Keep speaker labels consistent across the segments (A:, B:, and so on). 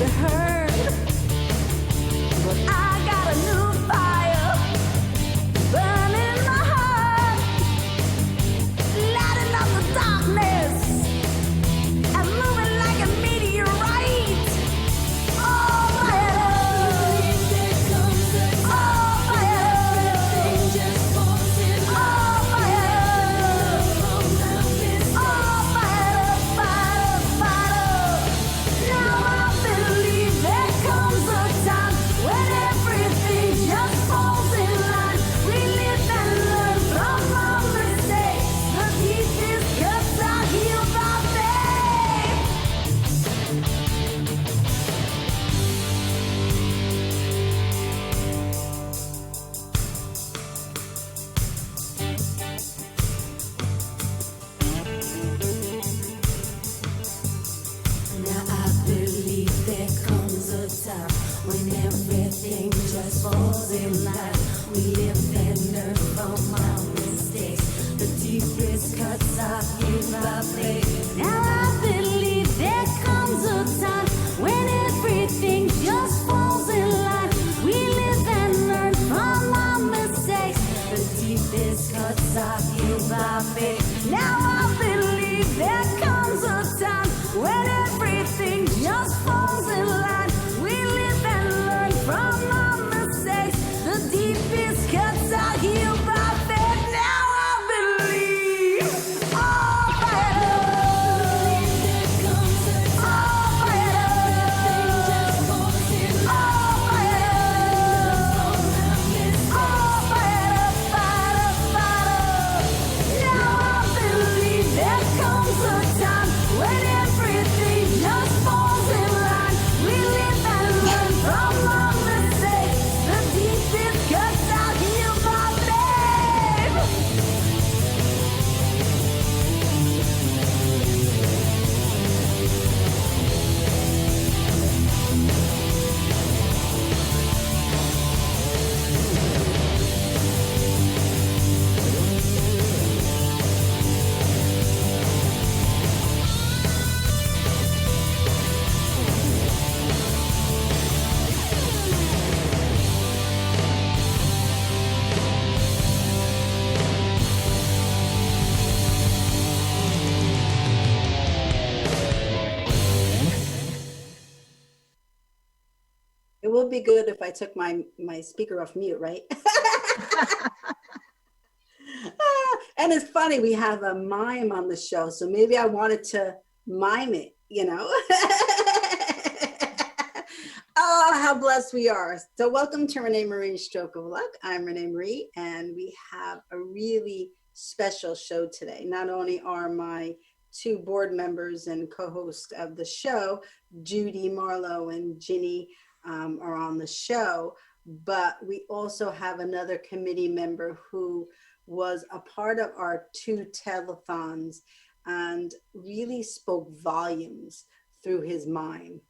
A: heard. But I got a new fire burning my heart, lighting up the darkness and moving like a meteorite. Oh, fire! Oh, fire! Just falling. Oh, fire! Oh, fire, fire, fire. Now I believe there comes a time when everything just falls in line. We live and learn from our mistakes. The deepest cuts are healed by faith. Now I believe there comes a time when everything just falls in line. We live and learn from our mistakes. The deepest cuts are healed by faith. Now I believe there comes a time when everything just falls in line. We live and learn from our mistakes. The deepest cuts are healed by faith. Now I believe there comes a time when everything just falls in line. We live and learn from our mistakes. The deepest cuts are healed by faith. Now I believe. Oh, fire! Oh, fire! Oh, fire! Oh, fire, fire, fire. Now I believe there comes a time when everything just falls in line. We live and learn from our mistakes. The deepest cuts are healed by faith.
B: It would be good if I took my speaker off mute, right? And it's funny, we have a mime on the show, so maybe I wanted to mime it, you know? Oh, how blessed we are. So welcome to ReneMarie's Stroke of Luck. I'm ReneMarie, and we have a really special show today. Not only are my two board members and co-hosts of the show, Judy Marlowe and Ginny, are on the show, but we also have another committee member who was a part of our two telethons and really spoke volumes through his mime.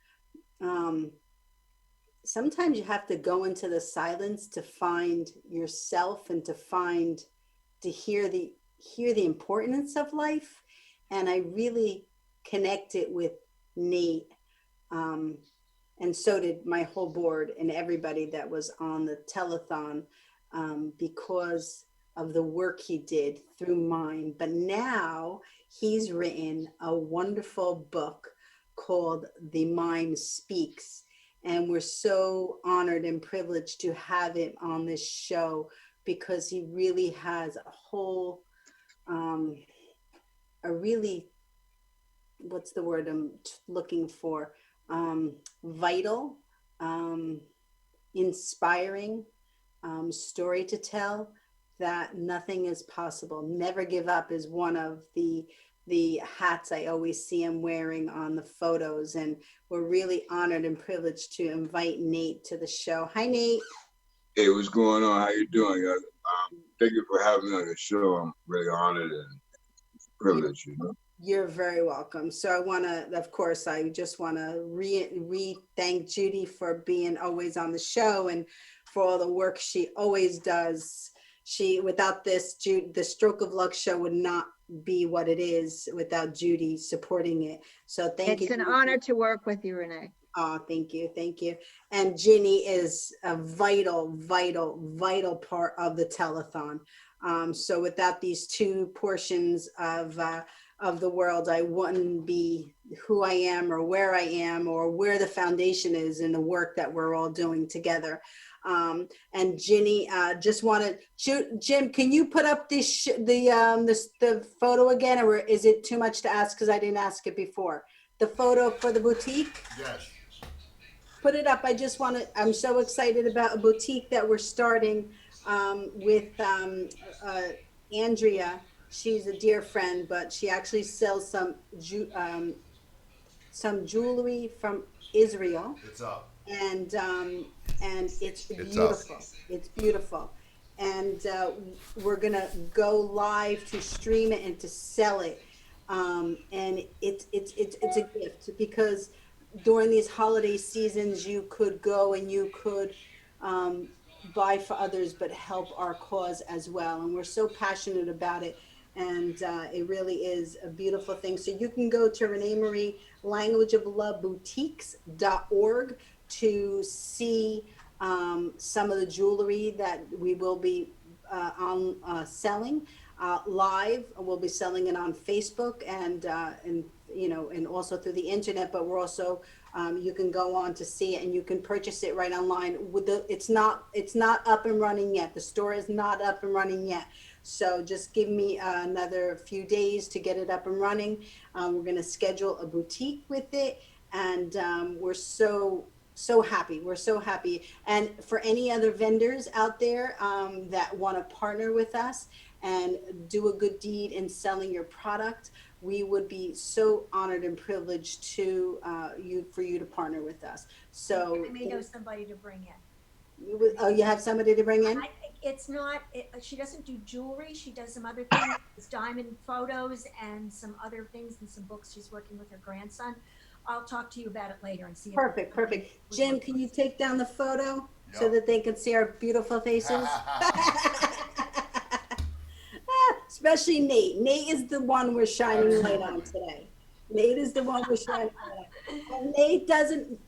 B: Sometimes you have to go into the silence to find yourself and to hear the importance of life. And I really connected with Nate. And so did my whole board and everybody that was on the telethon, because of the work he did through mine. But now he's written a wonderful book called The Mime Speaks. And we're so honored and privileged to have him on this show because he really has a whole, a really, what's the word I'm looking for? Vital, inspiring story to tell, that nothing is possible. Never give up is one of the hats I always see him wearing on the photos. And we're really honored and privileged to invite Nate to the show. Hi, Nate.
C: Hey, what's going on? How you doing? Thank you for having me on the show. I'm really honored and privileged, you know?
B: You're very welcome. So I want to, of course, I just want to thank Judy for being always on the show and for all the work she always does. Without this, the Stroke of Luck show would not be what it is without Judy supporting it. So thank you.
D: It's an honor to work with you, Renee.
B: Oh, thank you, thank you. And Ginny is a vital, vital, vital part of the telethon. So without these two portions of the world, I wouldn't be who I am or where the foundation is in the work that we're all doing together. And Ginny, just wanted, Jim, can you put up the photo again, or is it too much to ask because I didn't ask it before? The photo for the boutique?
D: Yes.
B: Put it up. I just want to, I'm so excited about a boutique that we're starting with Andrea. She's a dear friend, but she actually sells some jewelry from Israel,
D: It's up.
B: and it's
D: It's up.
B: beautiful. It's beautiful, and we're gonna go live to stream it and to sell it, and it's a gift because during these holiday seasons you could go and you could buy for others, but help our cause as well, and we're so passionate about it. And it really is a beautiful thing. So you can go to ReneMarie Language of Love Boutiques.org to see some of the jewelry that we will be on selling live. We'll be selling it on Facebook and and also through the internet. But we're also you can go on to see it and you can purchase it right online. It's not up and running yet. The store is not up and running yet. So just give me another few days to get it up and running. We're going to schedule a boutique with it, and we're so happy. We're so happy. And for any other vendors out there that want to partner with us and do a good deed in selling your product, we would be so honored and privileged to for you to partner with us. So
E: I may know somebody to bring in.
B: you have somebody to bring in?
E: She doesn't do jewelry. She does some other things, diamond photos and some other things and some books. She's working with her grandson. I'll talk to you about it later and see.
B: Perfect. Jim, can you take down the photo so
D: Yep.
B: that they can see our beautiful faces? Especially Nate. Nate is the one we're shining light on today. Nate is the one we're shining light on. And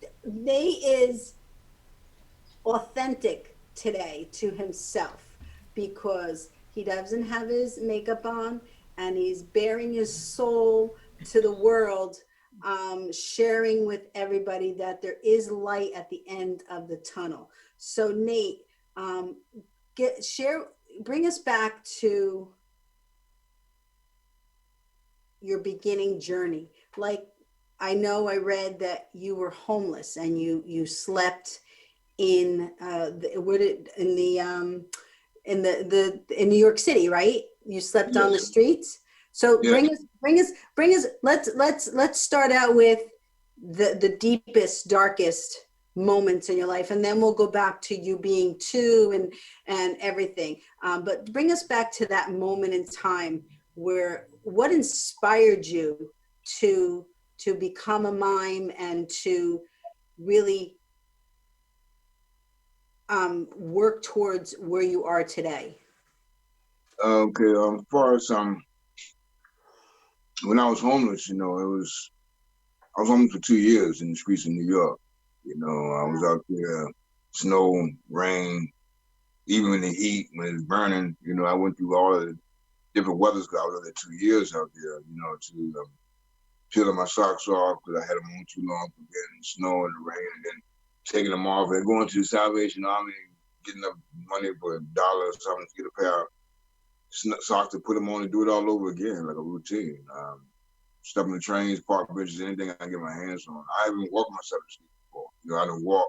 B: Nate is authentic today to himself because he doesn't have his makeup on and he's bearing his soul to the world, sharing with everybody that there is light at the end of the tunnel. So Nate, bring us back to your beginning journey. Like, I know I read that you were homeless and you slept in in New York City, right? You slept on the streets. So
C: Yeah.
B: bring us. Let's start out with the deepest, darkest moments in your life, and then we'll go back to you being two and everything. But bring us back to that moment in time where what inspired you to become a mime and to really work towards where you are today?
C: Okay. As far as when I was homeless, I was homeless for 2 years in the streets of New York. I was out there, snow, rain, even in the heat when it was burning. I went through all of the different weathers. I was out there 2 years out there. To peeling my socks off because I had them on too long for getting the snow and the rain, and then taking them off and going to the Salvation Army, getting up money for $1 or something to get a pair of socks to put them on and do it all over again, like a routine. Stepping the trains, park bridges, anything I can get my hands on. I haven't walked myself to sleep before. I didn't walk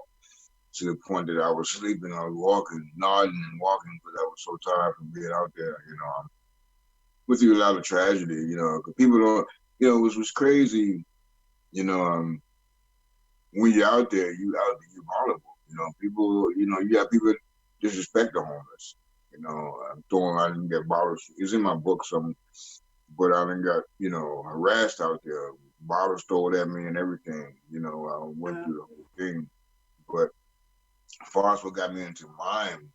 C: to the point that I was sleeping. I was walking, nodding and walking because I was so tired from being out there. With you a lot of tragedy, because people don't, it was crazy, when you're out there, you're vulnerable. People, you have people disrespect the homeless. I didn't get bottles. It's in my book, but I didn't got, harassed out there. Bottles thrown at me and everything. I went through the whole thing. But as far as what got me into mime,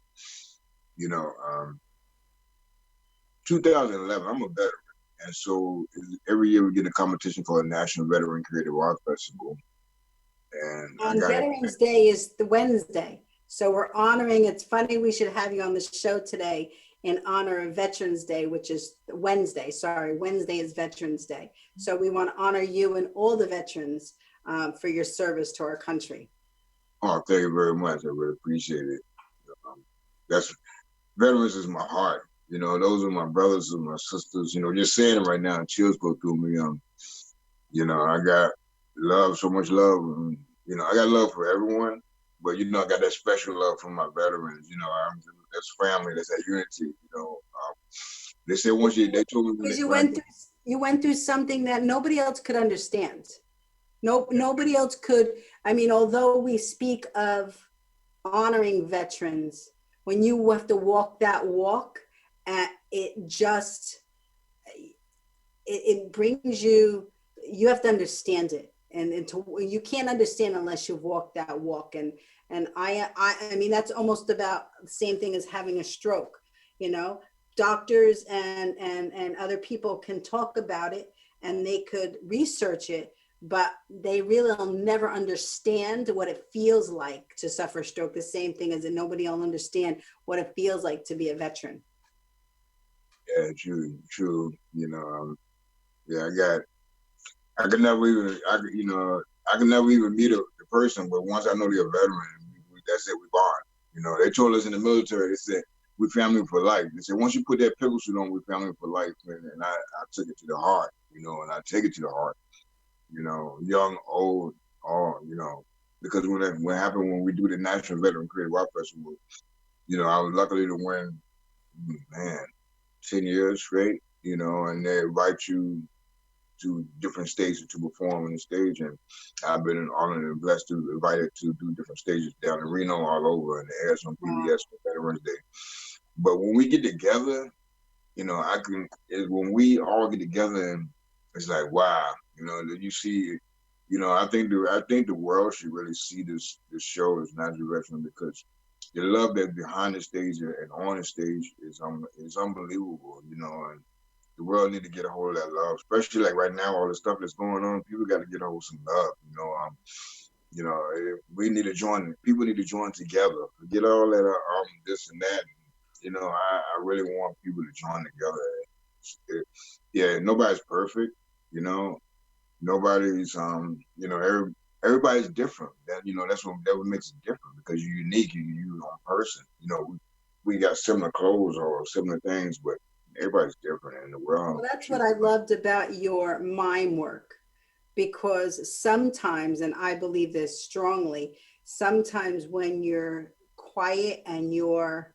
C: 2011, I'm a veteran. And so every year we get a competition called the National Veteran Creative Art Festival. And I
B: And
C: got it.
B: Veterans Day is the Wednesday. So we're honoring, it's funny, we should have you on the show today in honor of Veterans Day, which is Wednesday. Sorry, Wednesday is Veterans Day. So we want to honor you and all the veterans for your service to our country.
C: Oh, thank you very much. I really appreciate it. That's veterans is my heart. You know, those are my brothers and my sisters. You know, just saying it right now, chills go through me. You know, I got love, so much love. And, you know, I got love for everyone, but you know, I got that special love for my veterans. You know, that's family, that's that unity. You know, they said once they told me
B: Because you went through something that nobody else could understand. Nobody else could. I mean, although we speak of honoring veterans, when you have to walk that walk, it just it brings you. You have to understand it, and you can't understand unless you've walked that walk. And I mean, that's almost about the same thing as having a stroke. You know, doctors and other people can talk about it and they could research it, but they really will never understand what it feels like to suffer stroke. The same thing as that nobody will understand what it feels like to be a veteran.
C: Yeah, true. You know, yeah, I could never even, you know, I could never even meet the person, but once I know they're a veteran, that's it, we bond. You know, they told us in the military, they said, we family for life. They said, once you put that pickle suit on, we family for life. And I took it to the heart, you know, and I take it to the heart, you know, young, old, all, you know, because what happened when we do the National Veteran Creative Art Festival, you know, I was lucky to win, man, 10 years straight, you know, and they invite you to different stages to perform on the stage, and I've been honored and blessed to be invited to do different stages down in Reno, all over, and airs on PBS for Veterans Day. But when we get together, you know, when we all get together, and it's like, wow, you know, you see, you know, I think the world should really see this show as National Veteran, because the love that's behind the stage and on the stage is unbelievable, you know, and the world need to get a hold of that love, especially like right now, all the stuff that's going on. People got to get a hold of some love, you know. You know, we need to join. People need to join together. Forget all that this and that. You know, I really want people to join together. Yeah, nobody's perfect. You know, nobody's you know, everybody's different. You know, that what makes it different, because you're unique. You're your own person. You know, we got similar clothes or similar things, but everybody's different in the world.
B: Well, that's what I loved about your mime work, because sometimes, and I believe this strongly, sometimes when you're quiet and you're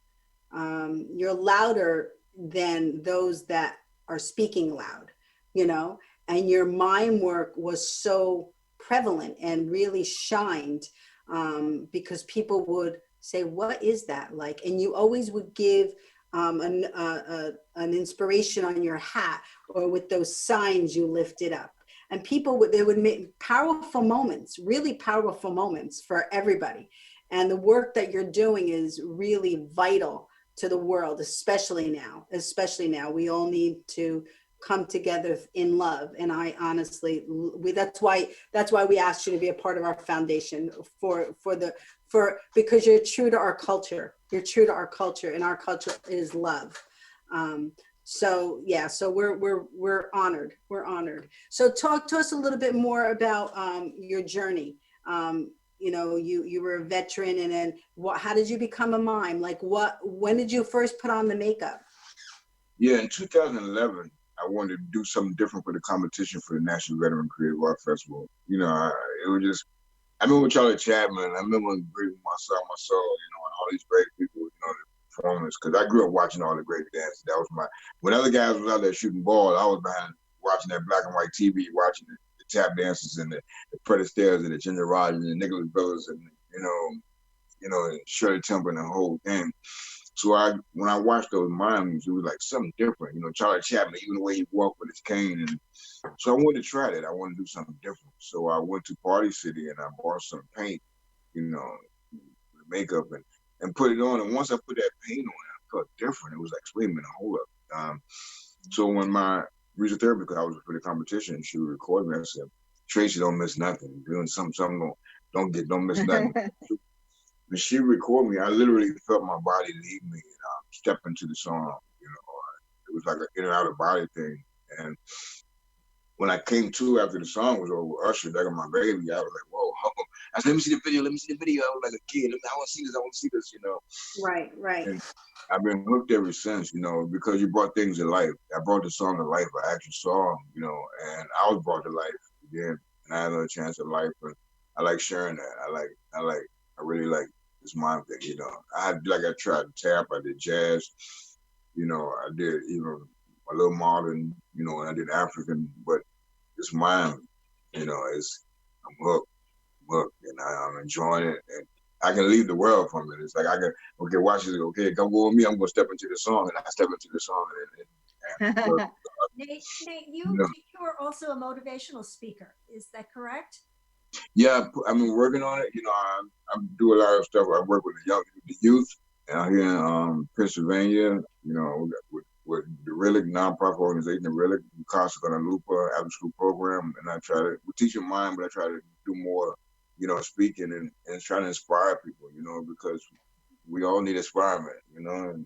B: louder than those that are speaking loud, you know, and your mime work was so prevalent and really shined, because people would say, what is that like? And you always would give an inspiration on your hat, or with those signs you lifted up. And they would make powerful moments, really powerful moments for everybody. And the work that you're doing is really vital to the world, especially now. We all need to come together in love. And I honestly, that's why we asked you to be a part of our foundation, because you're true to our culture. You're true to our culture, and our culture is love. So yeah, so we're honored. We're honored. So talk to us a little bit more about your journey. You know, you were a veteran, and then how did you become a mime? Like when did you first put on the makeup?
C: Yeah, in 2011, I wanted to do something different for the competition for the National Veteran Creative Art Festival. You know, it was just, I remember Charlie Chapman. I remember Great Marcel, you know, and all these great people, you know, the performers, because I grew up watching all the great dances. That was when other guys was out there shooting ball, I was behind watching that black and white TV, watching the tap dances and the Fred Astaires and the Ginger Rogers and the Nicholas Brothers and, you know, and Shirley Temple and the whole thing. So when I watched those mimes, it was like something different. You know, Charlie Chapman, even the way he walked with his cane. And so I wanted to try that. I wanted to do something different. So I went to Party City and I bought some paint, you know, makeup and put it on. And once I put that paint on, I felt different. It was like, wait a minute, hold up. So when my music therapist, because I was for the competition, she would record me, I said, Tracy, don't miss nothing. You're doing something. Don't miss nothing. When she recorded me, I literally felt my body leave me and step into the song. You know, it was like an in and out of body thing. And when I came to after the song was over, Usher, that got my baby, I was like, whoa. I said, let me see the video. Let me see the video. I was like a kid. I want to see this. I want to see this. You know.
B: Right.
C: And I've been hooked ever since. You know, because you brought things to life. I brought the song to life. I actually saw him. You know, and I was brought to life again. And I had another chance at life. And I like sharing that. I really like this mime thing. You know, I tried tap. I did jazz. You know, I did even a little modern. You know, and I did African, but it's mime. You know, I'm hooked, and I'm enjoying it, and I can leave the world from it. It's like I can, okay, watch it. Okay, come go with me. I'm gonna step into the song, and I step into the song, and
E: Nate,
C: you know,
E: you are also a motivational speaker. Is that correct?
C: yeah, I've been working on it. You know, I do a lot of stuff. I work with the youth out here in Pennsylvania. You know, with the Relic nonprofit organization, the Relic Casa Guadalupe after school program, and we're teaching mine, but I try to do more, you know, speaking and trying to inspire people, you know, because we all need inspirement, you know, and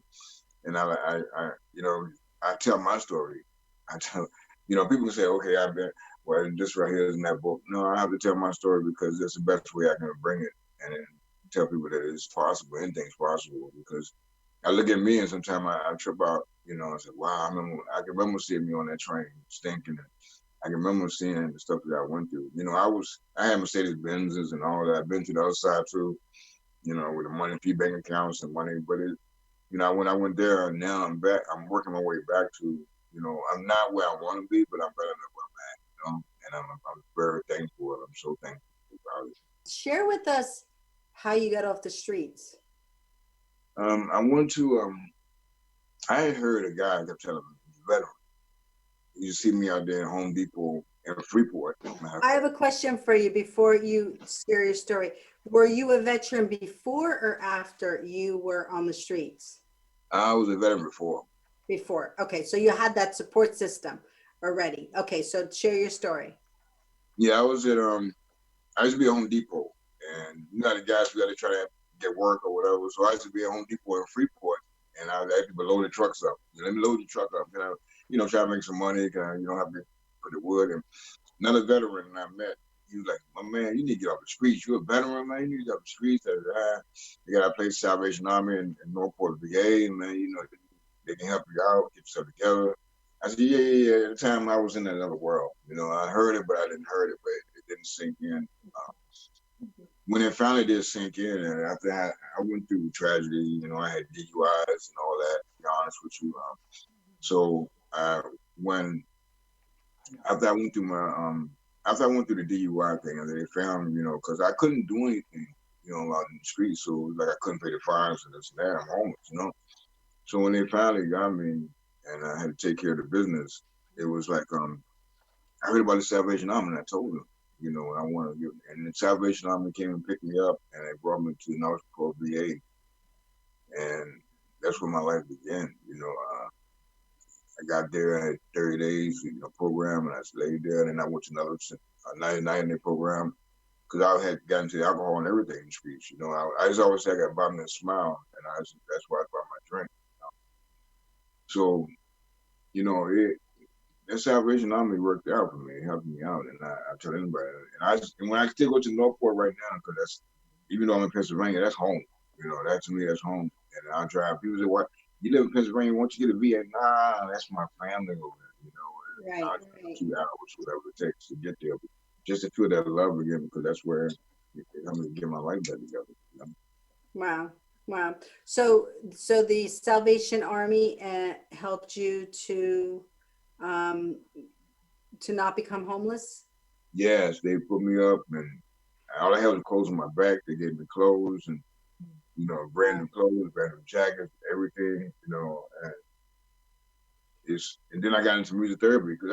C: you know, I tell my story. I tell, you know, people can say, okay, I've been, well, this right here is in that book. No, I have to tell my story because it's the best way I can bring it and tell people that it's possible, anything's possible. Because I look at me and sometimes I trip out, you know, I say, wow, I can remember seeing me on that train stinking. I can remember seeing the stuff that I went through. You know, I had Mercedes Benzes and all that. I've been to the other side too, you know, with the money, fee bank accounts and money. But you know, when I went there, now I'm back. I'm working my way back to, you know, I'm not where I want to be, but I'm better than where I'm at, you know. And I'm very thankful. I'm so thankful about it.
B: Share with us how you got off the streets.
C: I went to I had heard a guy kept telling me, veteran. You see me out there in Home Depot in Freeport.
B: I have a question for you before you share your story. Were you a veteran before or after you were on the streets?
C: I was a veteran before.
B: Before. Okay, so you had that support system already. Okay, so share your story.
C: Yeah, I used to be at Home Depot, and you know the guys who got to try to get work or whatever. So I used to be at Home Depot in Freeport, and I would have to load the trucks up. Let me load the truck up. Can I, you know, try to make some money? Can I, you know, have to put the wood? And another veteran I met, he was like, my man, you need to get off the streets. You're a veteran, man. You need to get off the streets. You got to play Salvation Army in Northport, VA, man. You know, they can help you out, get yourself together. I said, yeah. At the time, I was in another world. You know, I heard it, but I didn't hear it, but it didn't sink in. When it finally did sink in, and after I went through tragedy, you know, I had DUIs and all that, to be honest with you. So when after I went through the DUI thing, and they found, you know, because I couldn't do anything, you know, out in the streets, so it was like I couldn't pay the fines and this and that. I'm homeless, you know. So when they finally got me, and I had to take care of the business, it was like I heard about the Salvation Army, and I told them, you know, I want to give, and the Salvation Army came and picked me up, and they brought me to Northport, VA, and that's where my life began. You know, I got there, I had 30 days, you know, program, and I stayed there, and then I went to another 99-day program because I had gotten into alcohol and everything in the streets. You know, I just always say I got buy me a smile, and that's why I bought my drink. You know? So, you know, that Salvation Army worked out for me. It helped me out, and I tell anybody. And when I still go to Northport right now, because that's, even though I'm in Pennsylvania, that's home. You know, that to me, that's home. And I drive. People say, "What? You live in Pennsylvania? Why don't you get a VA?" Nah, that's my family over there. You know, and
B: Right.
C: 2 hours, whatever it takes to get there, but just to feel that love again, because that's where I'm gonna get my life back together. You know?
B: Wow. So the Salvation Army helped you to not become homeless?
C: Yes, they put me up, and all I had was clothes on my back. They gave me clothes, and you know, brand new clothes, brand new jackets, everything. You know, and then I got into music therapy because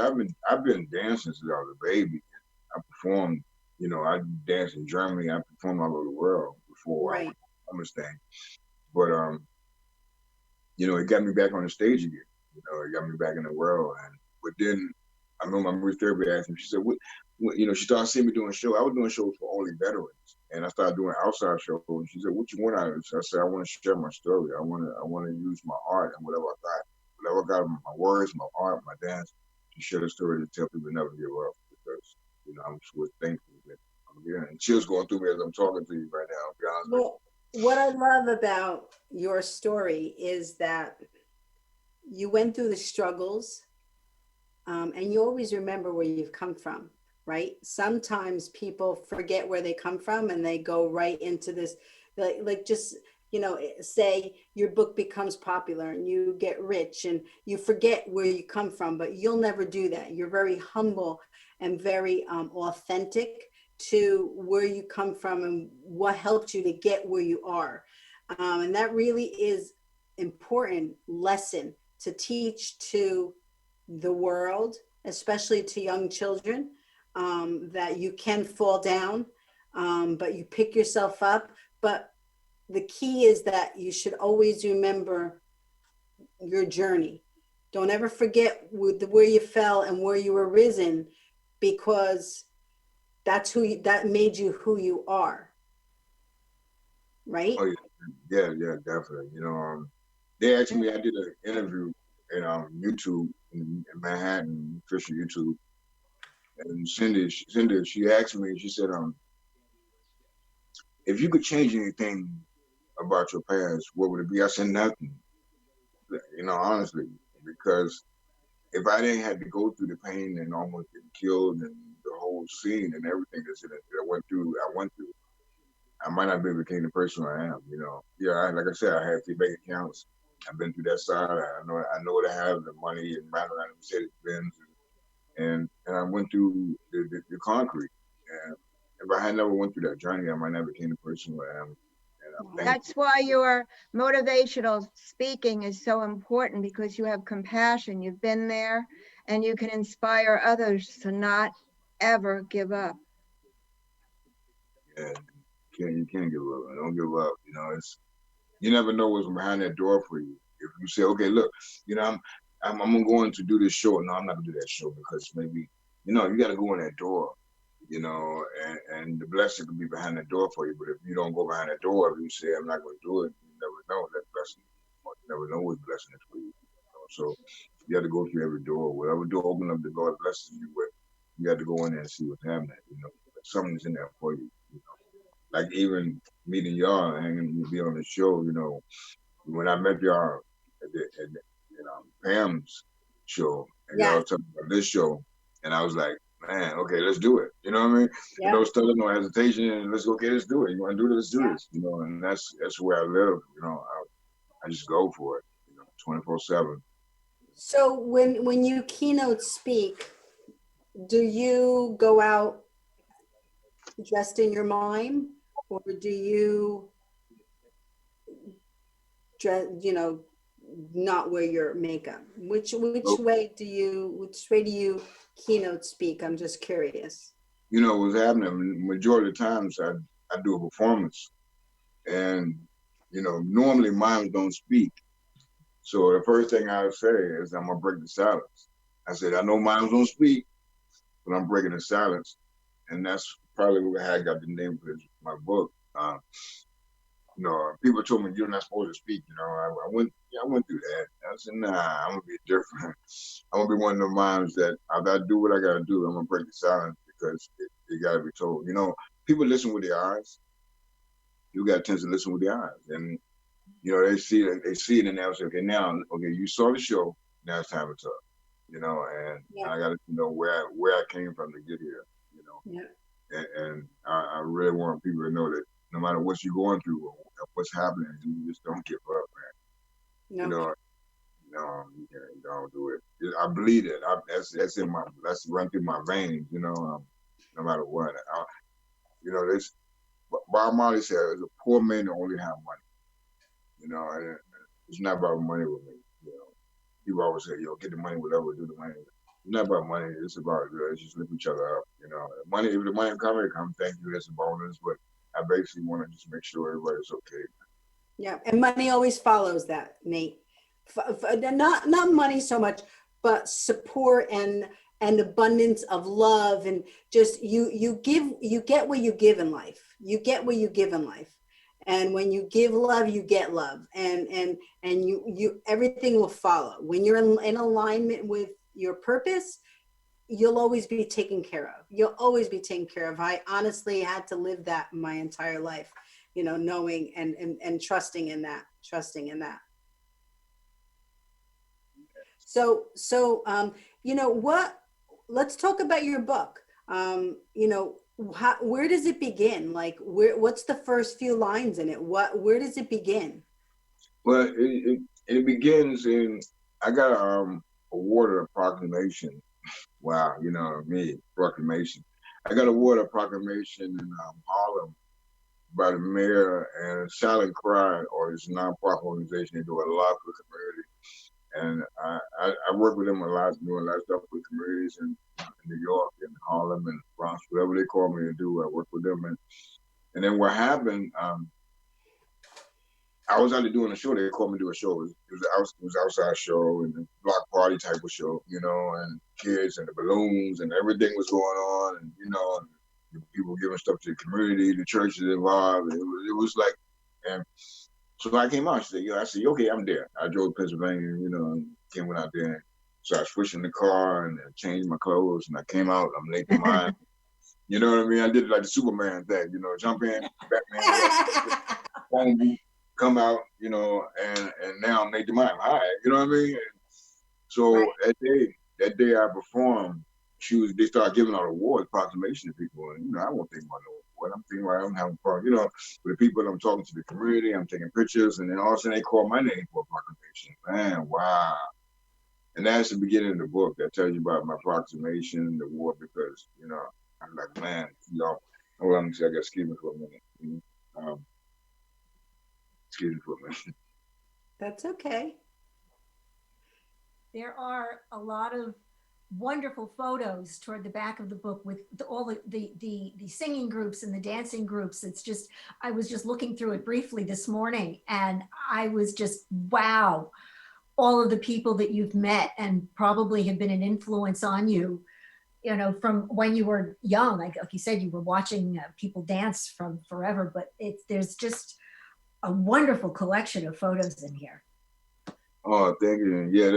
C: I've been dancing since I was a baby. I performed, you know, I danced in Germany. I performed all over the world before I
B: Right.
C: went to the homeless thing. But you know, it got me back on the stage again. You know, it got me back in the world. But then I remember my music therapy asked me. She said, "What?" You know, she started seeing me doing shows. I was doing shows for only veterans, And I started doing outside shows. And she said, "What you want out of this?" I said, "I want to share my story. I want to use my art and whatever I got, my words, my art, my dance, to share the story to tell people never give up because I'm so thankful that I'm here." And chills going through me as I'm talking to you right now. I'll be honest with
B: Well, what I love about your story is that you went through the struggles, and you always remember where you've come from, right? Sometimes people forget where they come from and they go right into this, like just, say your book becomes popular and you get rich and you forget where you come from, but you'll never do that. You're very humble and very authentic to where you come from and what helped you to get where you are. And that really is important lesson to teach to the world, especially to young children, that you can fall down, but you pick yourself up. But the key is that you should always remember your journey. Don't ever forget where you fell and where you were risen, because that made you who you are, right?
C: you. Oh yeah, definitely. They asked me. I did an interview in YouTube in Manhattan, Christian YouTube, and Cindy, she asked me. She said, if you could change anything about your past, what would it be? I said nothing. Honestly, because if I didn't have to go through the pain and almost get killed and the whole scene and everything that I went through, I might not be became the person I am. Yeah, like I said, I have 3 bank accounts. I've been through that side. I know what I have, the money and ran around Mercedes Benz, and I went through the concrete. And if I had never went through that journey, I might never became the person I am. And I'm thankful.
D: That's why your motivational speaking is so important, because you have compassion. You've been there and you can inspire others to not ever give up.
C: Yeah, you can't give up. Don't give up. You never know what's behind that door for you. If you say, okay, look, I'm going to do this show. No, I'm not gonna do that show because maybe, you got to go in that door, and the blessing could be behind that door for you. But if you don't go behind that door, if you say, I'm not going to do it, you never know that blessing. You never know what blessing is for you. So you have to go through every door. Whatever door open up, the Lord blesses you with. You have to go in there and see what's happening. Something's in there for you. Like even meeting y'all and be on the show, when I met y'all at Pam's show, and y'all was talking about this show, and I was like, man, okay, let's do it. You know what I mean?
B: Yeah.
C: No stutter, no hesitation, and let's go. Okay, let's do it. You want to do this? Let's do this. And that's where I live. I just go for it. 24/7.
B: So when you keynote speak, do you go out dressed in your mime, or do you dress, not wear your makeup? Which way do you keynote speak? I'm just curious.
C: What's happening? Majority of the times, I do a performance, and normally mimes don't speak. So the first thing I would say is I'm gonna break the silence. I said I know mimes don't speak, but I'm breaking the silence, and that's probably how I got the name for my book. People told me you're not supposed to speak. I went through that. I said, nah, I'm gonna be different. I'm gonna be one of the mimes that I gotta do what I gotta do. I'm gonna break the silence because it gotta be told. People listen with their eyes. You got to tend to listen with their eyes, and they see it, and they'll say, okay, you saw the show. Now it's time to talk. And I got to know where I came from to get here. And I really want people to know that no matter what you're going through or what's happening, you just don't give up, man.
B: No.
C: You don't do it. I bleed it. That's run through my veins. No matter what. This Bob Marley said, "It's a poor man that only have money." And it's not about money with me. People always say, get the money, whatever, do the money. It's not about money. It's about just lift each other up. Money. If the money come, thank you. That's a bonus. But I basically want to just make sure everybody's okay.
B: Yeah, and money always follows that, Nate. Not money so much, but support and and abundance of love, and just you get what you give in life. You get what you give in life. And when you give love, you get love, and you everything will follow. When you're in alignment with your purpose, you'll always be taken care of. You'll always be taken care of. I honestly had to live that my entire life, knowing and trusting in that, what, let's talk about your book. Where does it begin? Like, what's the first few lines in it? Where does it begin?
C: Well, it begins in, I got awarded a proclamation. Wow, me, proclamation. I got awarded a proclamation in Harlem by the mayor and Silent Cry, or this nonprofit organization. They do a lot for the community. And I work with them a lot, doing a lot of stuff with communities in New York and Harlem and Bronx, whatever they call me to do, I work with them. And then what happened, I was out there doing a show. They called me to do a show. It was outside show and a block party type of show, and kids and the balloons and everything was going on, and people giving stuff to the community, the churches involved. It was like, and so I came out. I said, okay, I'm there. I drove to Pennsylvania, and came out there. So I switched in the car and changed my clothes, and I came out. I'm Nate Moran. You know what I mean? I did it like the Superman thing, jump in, Batman, phone booth, come out, and now I'm Nate Moran. Hi, you know what I mean? And so right. that day I performed, they started giving out awards, proclamation to people, and I won't think about no award. I'm thinking about I'm having fun, with the people. I'm talking to the community, I'm taking pictures, and then all of a sudden they call my name for a proclamation. Man, wow! And that's the beginning of the book that tells you about my proclamation, the award, because I'm like, man, hold on, I got to excuse me for a minute. Excuse me for a minute.
B: That's okay.
E: There are a lot of wonderful photos toward the back of the book with all the singing groups and the dancing groups. It's just, I was just looking through it briefly this morning, and I was just, wow, all of the people that you've met and probably have been an influence on you, from when you were young. Like you said, you were watching people dance from forever, but there's just a wonderful collection of photos in here.
C: Oh, thank you. Yeah,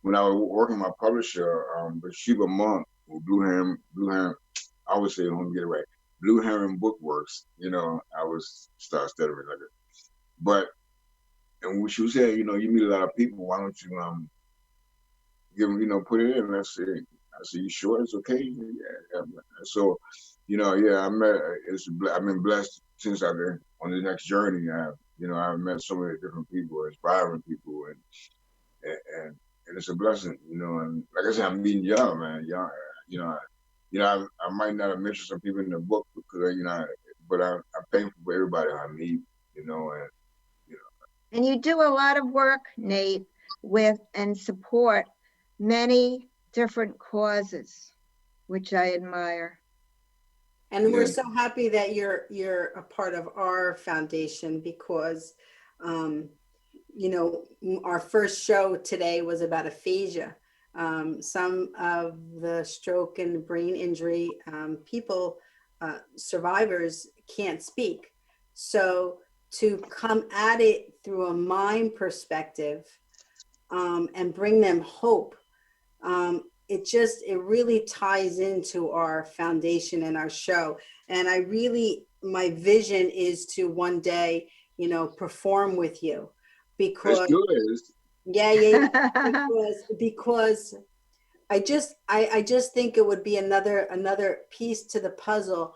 C: when I was working my publisher, Bathsheba Monk, Blue Heron, I always say, let me get it right, Blue Heron Bookworks, I was start stuttering like it. But, and when she was saying, you meet a lot of people, why don't you give them, put it in? I said, you sure it's okay? Yeah. So, I've been blessed since I've been on the next journey. I've met so many different people, inspiring people, and it's a blessing, and like I said, I'm meeting y'all, man. I might not have mentioned some people in the book because, but I'm thankful for everybody I meet,
D: And you do a lot of work, Nate, with and support many different causes, which I admire.
B: And we're so happy that you're a part of our foundation because, our first show today was about aphasia. Some of the stroke and brain injury people, survivors, can't speak. So to come at it through a mime perspective and bring them hope, it really ties into our foundation and our show. And my vision is to one day, perform with you because because I just think it would be another piece to the puzzle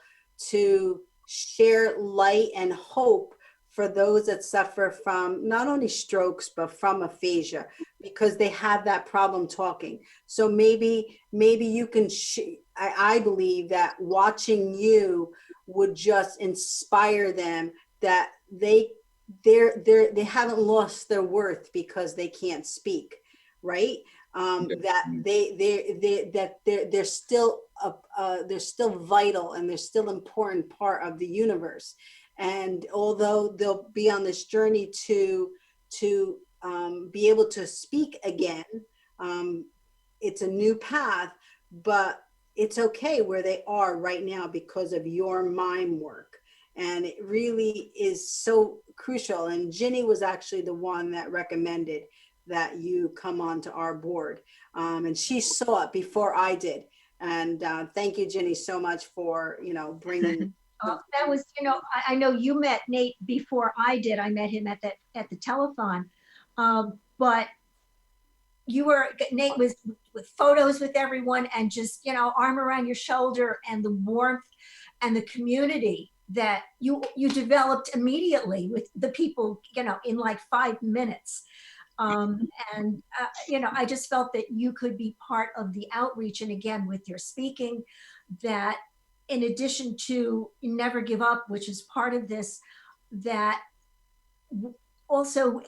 B: to share light and hope for those that suffer from not only strokes, but from aphasia, because they have that problem talking. So maybe you can, I believe that watching you would just inspire them that they haven't lost their worth because they can't speak, right? That they're still vital and they're still important part of the universe. And although they'll be on this journey to be able to speak again, it's a new path, but it's okay where they are right now because of your mime work. And it really is so crucial. And Ginny was actually the one that recommended that you come onto our board. And she saw it before I did. And thank you, Ginny, so much for, bringing.
E: That was, I know you met Nate before I did. I met him at the telethon. But Nate was with photos with everyone and just, arm around your shoulder, and the warmth and the community that you developed immediately with the people, in like 5 minutes. I just felt that you could be part of the outreach. And again, with your speaking, that in addition to Never Give Up, which is part of this, that also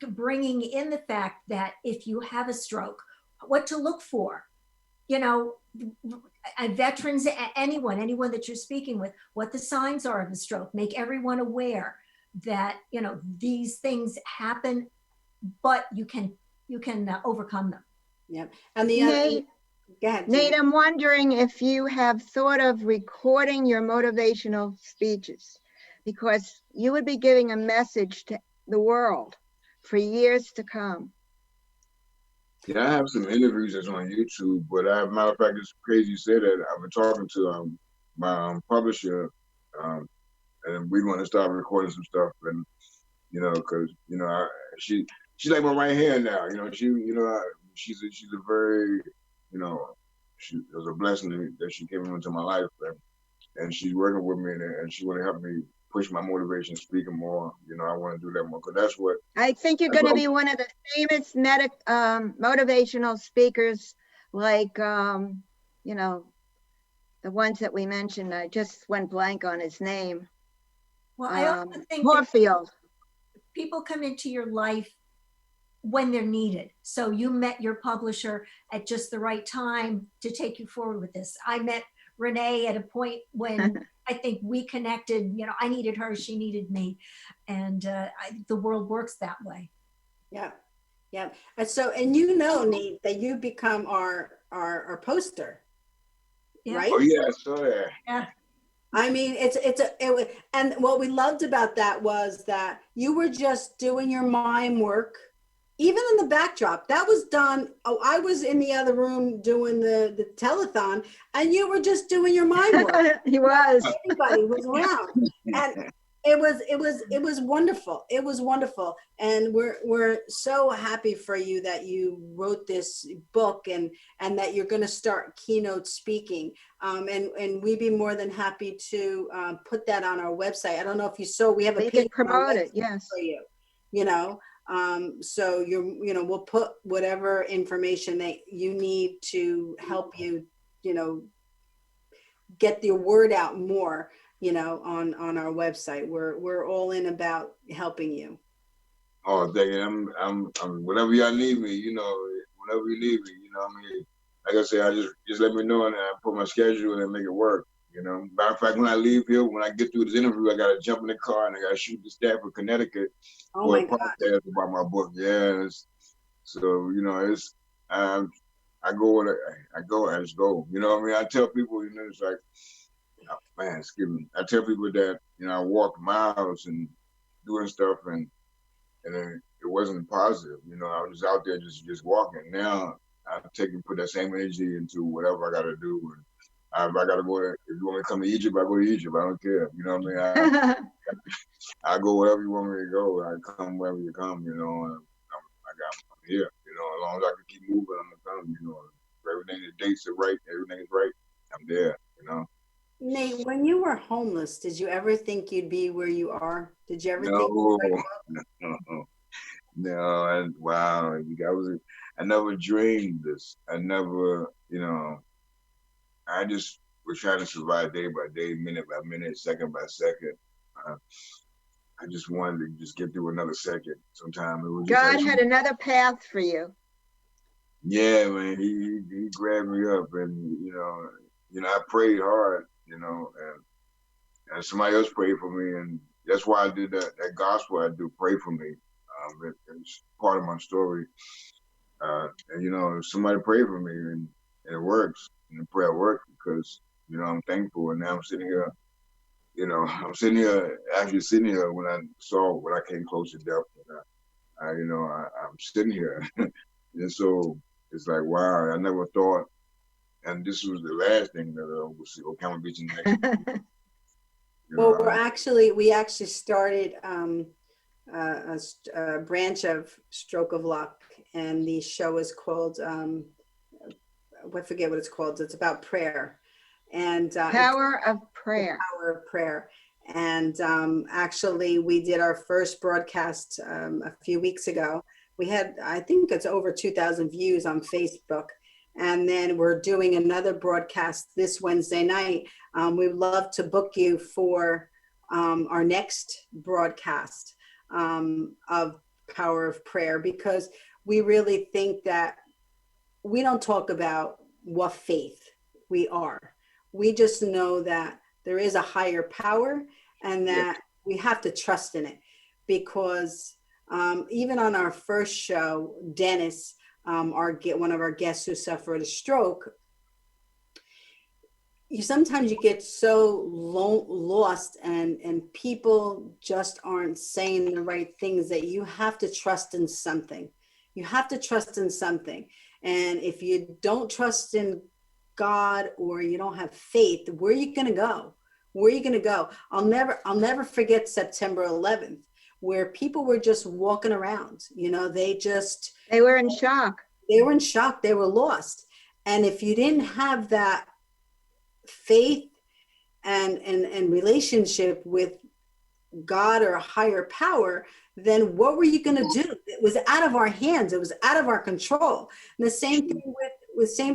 E: bringing in the fact that if you have a stroke, what to look for, veterans, anyone that you're speaking with, what the signs are of a stroke, make everyone aware that, these things happen, but you can overcome them.
B: Yep. And the
D: Nate,
B: go ahead,
D: Nate,
B: Ginny.
D: I'm wondering if you have thought of recording your motivational speeches, because you would be giving a message to the world for years to come.
C: Yeah, I have some interviews that's on YouTube, but matter of fact, it's crazy you say that. I've been talking to my publisher, and we want to start recording some stuff, and because she's like my right hand now. She's a very, she it was a blessing that she came into my life, and she's working with me, and she want to help me push my motivation, speaking more. I want to do that more, because that's what
D: I think you're going to be one of the famous motivational speakers, like, the ones that we mentioned. I just went blank on his name.
E: Well, I also think
D: Moorfield.
E: People come into your life when they're needed. So you met your publisher at just the right time to take you forward with this. I met Renee at a point when I think we connected. I needed her, she needed me, and the world works that way.
B: Yeah, yeah. And so, and Nate, that you become our poster,
E: Yeah.
B: right?
C: Oh yeah, I saw that.
E: Yeah.
B: I mean, and what we loved about that was that you were just doing your mime work, even in the backdrop. That was done. Oh, I was in the other room doing the telethon, and you were just doing your mime work.
D: He was.
B: Everybody was around, and it was wonderful. It was wonderful, and we're so happy for you that you wrote this book, and that you're going to start keynote speaking. And we'd be more than happy to put that on our website. I don't know if you saw, we have a
D: They
B: page
D: can promote it. Yes.
B: for you. So we'll put whatever information that you need to help you, get the word out more, on our website. We're all in about helping you.
C: Oh, thank you. I'm whenever y'all need me, whenever you need me, like I said, I just let me know, and I put my schedule and make it work. Matter of fact, when I leave here, when I get through this interview, I gotta jump in the car and I gotta shoot to Stafford, Connecticut, for a podcast about my book. Yeah, so it's I go and I just go. I tell people, it's like, oh, man, excuse me. I tell people that I walk miles and doing stuff, and it wasn't positive. I was just out there just walking. Now I put that same energy into whatever I got to do. And if I got to go there, if you want me to come to Egypt, I go to Egypt. I don't care. You know what I mean? I go wherever you want me to go. I come wherever you come. And I'm here. As long as I can keep moving, I'm gonna come. If everything, the dates are right, everything is right, I'm there.
B: Nate, when you were homeless, did you ever think you'd be where you are? Did you ever think?
C: No. Wow. I never dreamed this. I never, I just was trying to survive day by day, minute by minute, second by second. I just wanted to just get through another second. Sometimes it was
D: God had another path for you.
C: Yeah, man. He grabbed me up, and I prayed hard, and somebody else prayed for me, and that's why I did that gospel I do, Pray For Me. It's part of my story. And you know, somebody prayed for me, and it works. And the prayer worked because you know I'm thankful. And now I'm sitting here. You know, I'm sitting here actually sitting here when I saw when I came close to death. And I'm sitting here, and so it's like wow, I never thought. And this was the last thing that we'll see. What kind of be next? You
B: Well,
C: know,
B: we actually started a branch of Stroke of Luck, and the show is called I forget what it's called. It's about prayer, and
D: Power of
B: the
D: prayer.
B: power of prayer. And actually, we did our first broadcast a few weeks ago. We had, I think it's over 2,000 views on Facebook. And then we're doing another broadcast this Wednesday night. We'd love to book you for our next broadcast of Power of Prayer, because we really think that we don't talk about what faith we are. We just know that there is a higher power, and that we have to trust in it. Because even on our first show, Dennis, one of our guests who suffered a stroke, sometimes you get so lost, and people just aren't saying the right things, that you have to trust in something. You have to trust in something. And if you don't trust in God, or you don't have faith, where are you going to go? Where are you going to go? I'll never forget September 11th, where people were just walking around. You know, they
D: were in shock.
B: They were in shock. They were lost. And if you didn't have that faith and relationship with God or a higher power, then what were you going to do? It was out of our hands. It was out of our control. And the same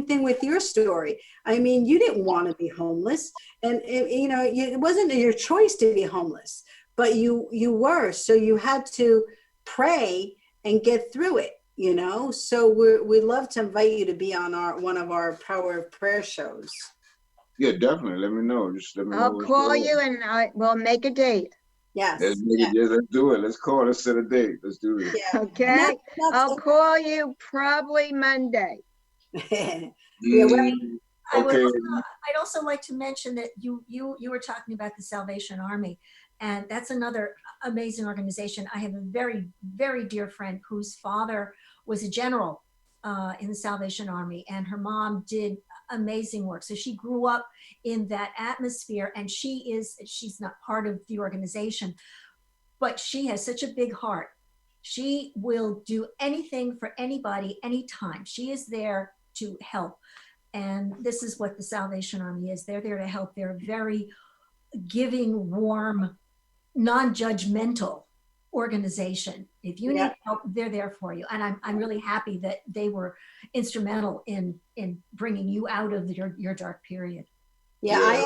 B: thing with your story. I mean, you didn't want to be homeless, and it wasn't your choice to be homeless, but you were. So you had to pray and get through it. You know, so we'd love to invite you to be on one of our Power of Prayer shows.
C: Yeah, definitely. Let me know. Just let me know.
D: I'll call you, and we'll make a date.
B: Yes.
C: Let's do it. Let's call. Let's set a date. Let's do this.
B: Yeah.
D: Okay. I'll call you probably Monday.
C: Okay.
E: I'd also like to mention that you were talking about the Salvation Army, and that's another amazing organization. I have a very, very dear friend whose father was a general in the Salvation Army, and her mom did amazing work. So she grew up in that atmosphere, and she's not part of the organization, but she has such a big heart. She will do anything for anybody, anytime. She is there to help. And this is what the Salvation Army is. They're there to help. They're very giving, warm, non-judgmental organization. If you need help, they're there for you. And I'm really happy that they were instrumental in bringing you out of your dark period.
B: Yeah,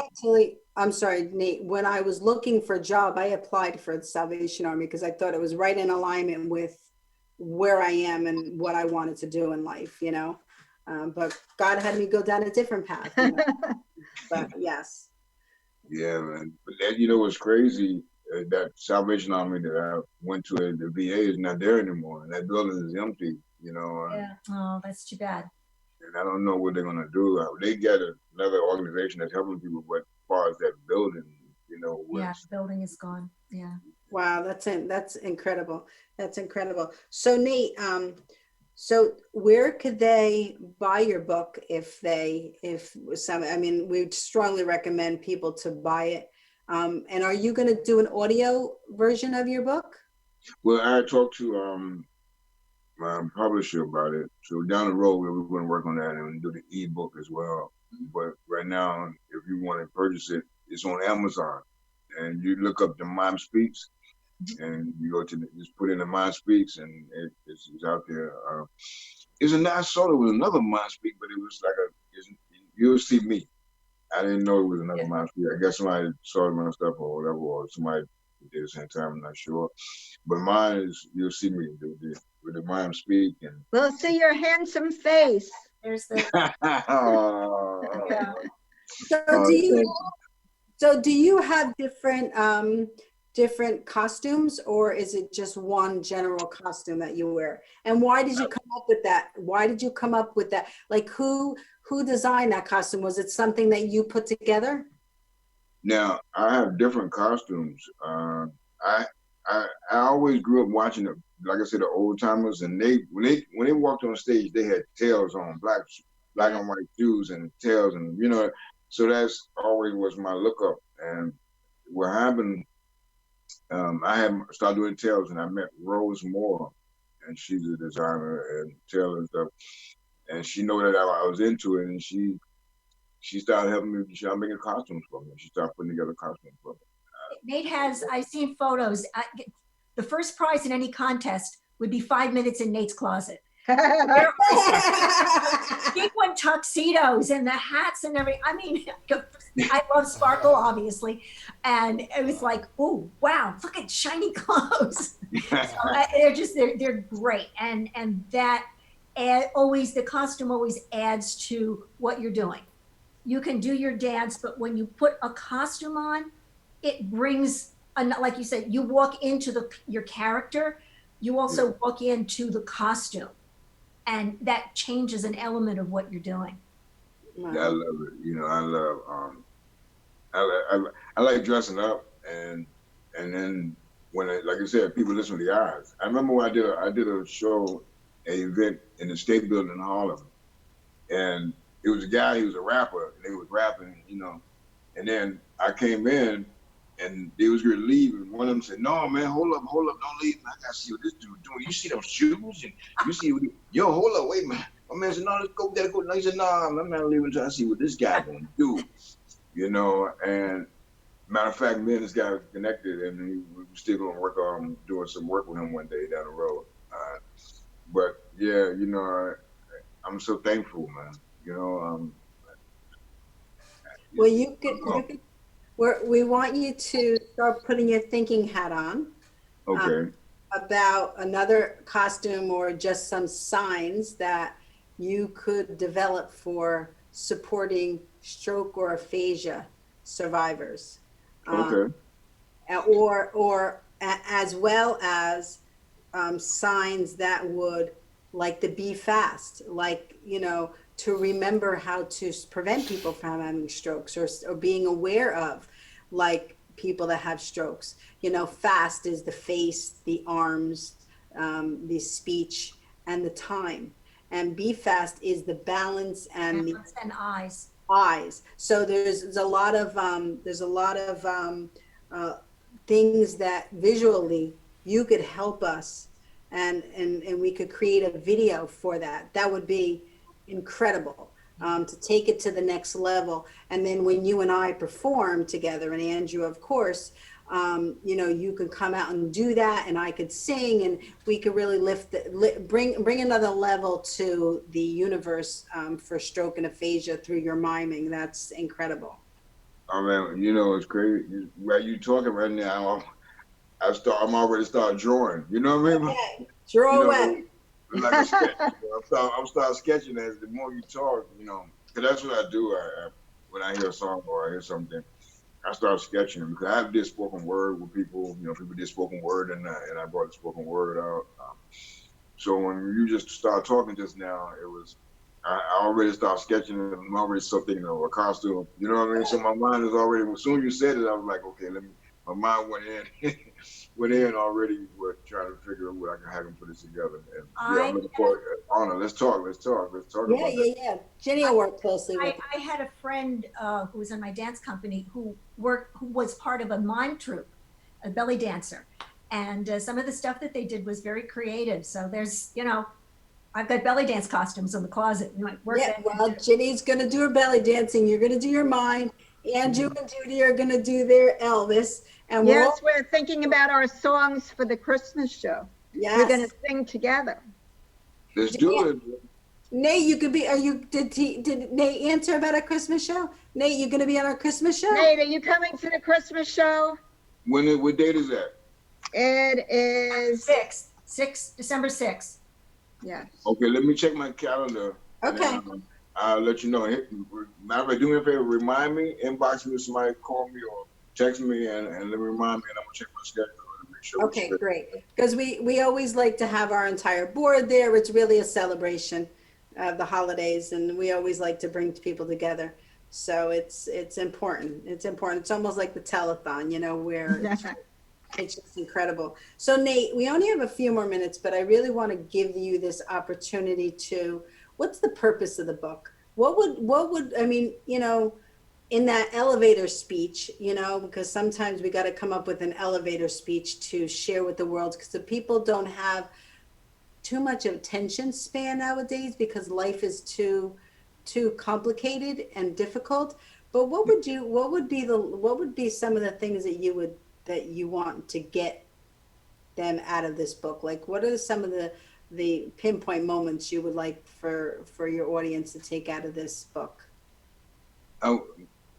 B: I'm sorry, Nate, when I was looking for a job, I applied for the Salvation Army because I thought it was right in alignment with where I am and what I wanted to do in life, you know. But God had me go down a different path. You know? But yes.
C: Yeah, man. But that, you know, what's crazy? That Salvation Army that I went to, the VA is not there anymore. And that building is empty, you know.
E: Yeah. Oh, that's too bad.
C: And I don't know what they're going to do. They got another organization that's helping people, but as far as that building, you know.
E: Yeah, the building is gone. Yeah.
B: Wow, that's incredible. That's incredible. So Nate, so where could they buy your book I mean, we'd strongly recommend people to buy it. And are you going to do an audio version of your book?
C: Well, I talked to my publisher about it. So down the road, we're going to work on that and do the ebook as well. But right now, if you want to purchase it, it's on Amazon. And you look up the Mime Speaks, and you go to just put in the Mime Speaks, and it's out there. I saw there was another Mime Speak, but it was like You'll See Me. I didn't know it was another Mime Speak. I guess somebody saw my stuff or whatever, or somebody did the same time. I'm not sure. But mine is You'll See Me with the Mime Speak, and
D: we'll see your handsome face.
E: There's the.
B: So do you have different different costumes, or is it just one general costume that you wear? And why did you come up with that? Why did you come up with that? Like who designed that costume? Was it something that you put together?
C: Now I have different costumes. I I always grew up watching the, like I said, the old timers, and when they walked on stage, they had tails on, black and white shoes and tails, and so that's always was my lookup. And what happened, I had started doing tails, and I met Rose Moore, and she's a designer and tail and stuff, and she knew that I was into it, and she started helping me. She started making costumes for me. She started putting together costumes for me.
E: Nate has, I've seen photos. The first prize in any contest would be 5 minutes in Nate's closet. Sequin tuxedos and the hats and everything. I mean, I love sparkle, obviously. And it was like, oh, wow, look at shiny clothes. So, they're great. And that always, the costume always adds to what you're doing. You can do your dance, but when you put a costume on, it brings, like you said, you walk into your character, you also walk into the costume, and that changes an element of what you're doing.
C: Wow. Yeah, I love it. I like dressing up, and then when like I said, people listen to the eyes. I remember when I did a show, an event in the State Building in Harlem, and it was a guy, he was a rapper, and they was rapping, and then I came in, and they was going to leave, and one of them said, "No, man, hold up, don't leave. I gotta see what this dude doing. You see those shoes, and you see, hold up, wait, man." My man said, "No, let's go there, go." No, he said, "No, I'm not leaving until I see what this guy gonna do." And matter of fact, me and this guy were connected, and we were still gonna work on doing some work with him one day down the road. But yeah, I'm so thankful, man.
B: Well, you could. We want you to start putting your thinking hat on.
C: Okay.
B: About another costume or just some signs that you could develop for supporting stroke or aphasia survivors.
C: Okay.
B: Or as well as signs that would, like the Be Fast, like, to remember how to prevent people from having strokes, or being aware of, like, people that have strokes. FAST is the face, the arms, the speech, and the time. And Be Fast is the balance and the eyes. So there's a lot of things that visually you could help us, and we could create a video for that. That would be incredible, to take it to the next level. And then when you and I perform together, and Andrew, of course, you could come out and do that, and I could sing, and we could really bring another level to the universe for stroke and aphasia through your miming. That's incredible.
C: Oh man, it's crazy. While you talking right now, I'm already start drawing. You know what I mean?
B: Okay. Draw away.
C: Like a sketch. I'm start sketching as the more you talk, because that's what I do. When I hear a song or I hear something, I start sketching, because I have did spoken word with people. People did spoken word, and I brought the spoken word out. So when you just start talking just now, it was I already started sketching, and I'm already thinking of a costume. You know what I mean? So my mind is already. As soon as you said it, I was like, okay, my mind went in already. We're trying to figure out what I can have them put it together. And I'm looking forward. Anna, let's talk about that.
B: Yeah. Jenny will work closely with
E: I had a friend who was in my dance company who was part of a mime troupe, a belly dancer. And some of the stuff that they did was very creative. So there's, I've got belly dance costumes in the closet.
B: Well, Jenny's going to do her belly dancing. You're going to do your mime. Andrew and Judy are going to do their Elvis. And
D: yes, we're thinking about our songs for the Christmas show.
B: Yes.
D: We're going to sing together.
C: Let's do it.
B: Nate, you could be. Did Nate answer about a Christmas show? Nate, you going to be on our Christmas show?
D: Nate, are you coming to the Christmas show?
C: What date is that?
D: It is
E: December 6th.
D: Yes.
C: Okay, let me check my calendar.
B: Okay.
C: I'll let you know. Matter of fact, do me a favor, remind me, inbox me if somebody call me, or text me and let me remind me, and I'm gonna check my schedule and make sure.
B: Okay, great. Because we always like to have our entire board there. It's really a celebration of the holidays, and we always like to bring people together. So it's important. It's important. It's almost like the telethon, you know, where it's just incredible. So Nate, we only have a few more minutes, but I really want to give you this opportunity to, what's the purpose of the book? What would, I mean, you know, in that elevator speech, you know, because sometimes we got to come up with an elevator speech to share with the world, because the people don't have too much of attention span nowadays because life is too complicated and difficult. But what would be some of the things that you want to get them out of this book? Like, what are some of the pinpoint moments you would like for your audience to take out of this book?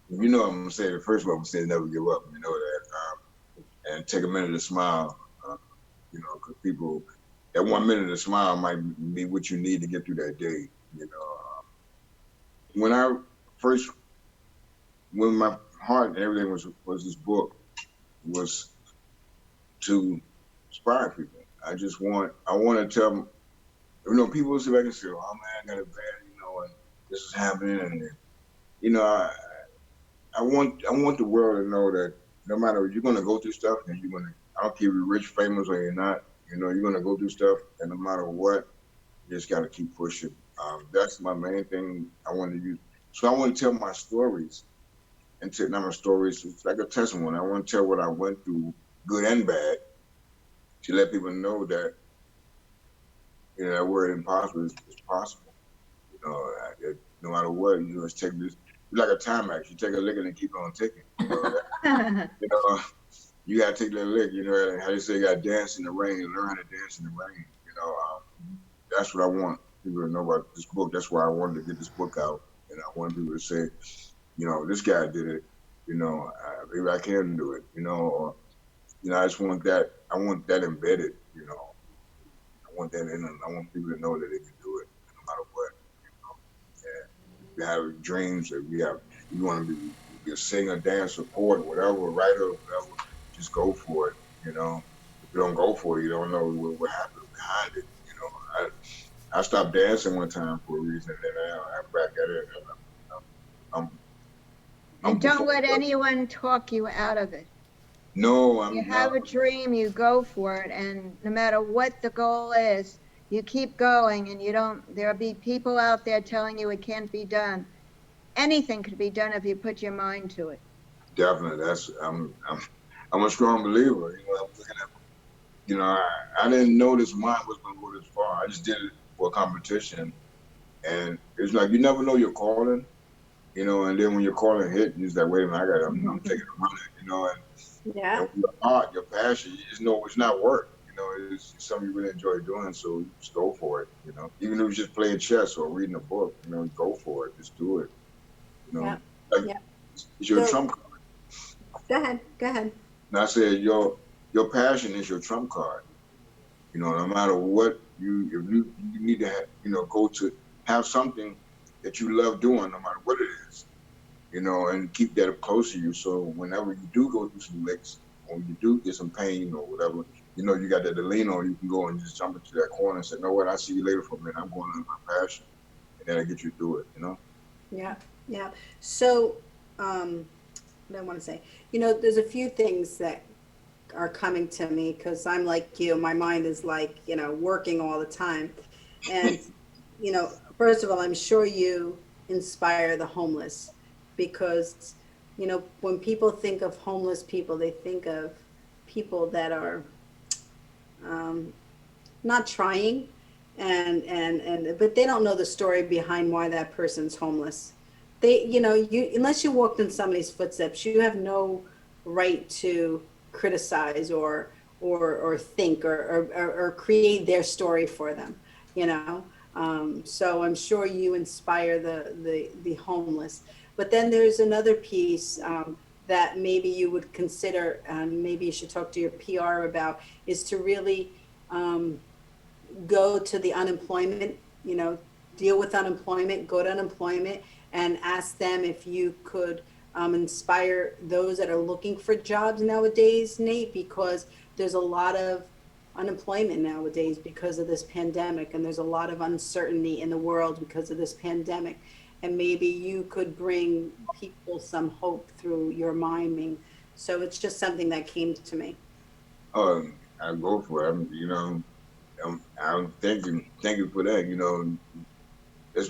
C: You know, I'm gonna say the first one. I'm gonna say never give up. You know that, and take a minute to smile. You know, because people, that 1 minute to smile might be what you need to get through that day. You know, when I first, when my heart and everything was this book, was to inspire people. I want to tell them. You know, people sit back and say, "Oh man, I got it bad," you know, and this is happening, and you know, I want the world to know that no matter, you're gonna go through stuff, and you're gonna, I don't care if you're rich, famous, or you're not, you know, you're gonna go through stuff, and no matter what, you just gotta keep pushing. That's my main thing I want to use. So I want to tell my stories, and not my stories, it's like a testimony. I want to tell what I went through, good and bad, to let people know that, you know, that word impossible is possible. You know, no matter what, you just take this. It's like a Timex. You take a lick and then keep on ticking. You know, you know, you gotta take that lick. You know, how they say, you gotta dance in the rain, learn how to dance in the rain. You know, that's what I want people to know about this book. That's why I wanted to get this book out, and I want people to say, you know, this guy did it. You know, maybe I can do it. You know, or you know, I just want that. I want that embedded. You know, I want that in them. I want people to know that they can do it, no matter what. You have dreams, if you want to be a singer, dancer, poet, whatever, writer, whatever, just go for it. You know, if you don't go for it, you don't know what happened behind it. You know, I stopped dancing one time for a reason, and then I'm back at it. I'm
D: And don't let anyone talk you out of it.
C: No, I'm
D: You have a dream, you go for it, and no matter what the goal is, you keep going, and you don't, there'll be people out there telling you it can't be done. Anything could be done if you put your mind to it.
C: Definitely. I'm a strong believer. You know, I'm looking at, you know, I didn't know this mine was gonna go this far. I just did it for a competition, and it's like you never know your calling, you know. And then when your calling hit, you're just like, wait a minute, I'm taking a run, you know. And your heart, your passion, you just know it's not work. You know, it's something you really enjoy doing, so you just go for it. You know, even if it's just playing chess or reading a book, you know, go for it. Just do it. You know, like, it's your trump card.
B: Go ahead.
C: And I said, your passion is your trump card. You know, no matter what if you need to have, you know, go to have something that you love doing, no matter what it is, you know, and keep that close to you. So whenever you do go through some licks, or you do get some pain or whatever, you know, you got that to lean on. You can go and just jump into that corner and say, "No, what? I'll see you later for a minute. I'm going on my passion," and that'll get you through it. You know.
B: Yeah. So, what I want to say, you know, there's a few things that are coming to me because I'm like you. My mind is like, you know, working all the time, and you know, first of all, I'm sure you inspire the homeless because, you know, when people think of homeless people, they think of people that are not trying, and but they don't know the story behind why that person's homeless. They, you know, you, unless you walked in somebody's footsteps, you have no right to criticize or think or create their story for them, you know. So I'm sure you inspire the homeless. But then there's another piece that maybe you would consider, maybe you should talk to your PR about, is to really go to the unemployment, you know, deal with unemployment, go to unemployment and ask them if you could inspire those that are looking for jobs nowadays, Nate, because there's a lot of unemployment nowadays because of this pandemic, and there's a lot of uncertainty in the world because of this pandemic. And maybe you could bring people some hope through your miming. So it's just something that came to me.
C: Oh, I go for it. You know, I'm thank you for that. You know, let's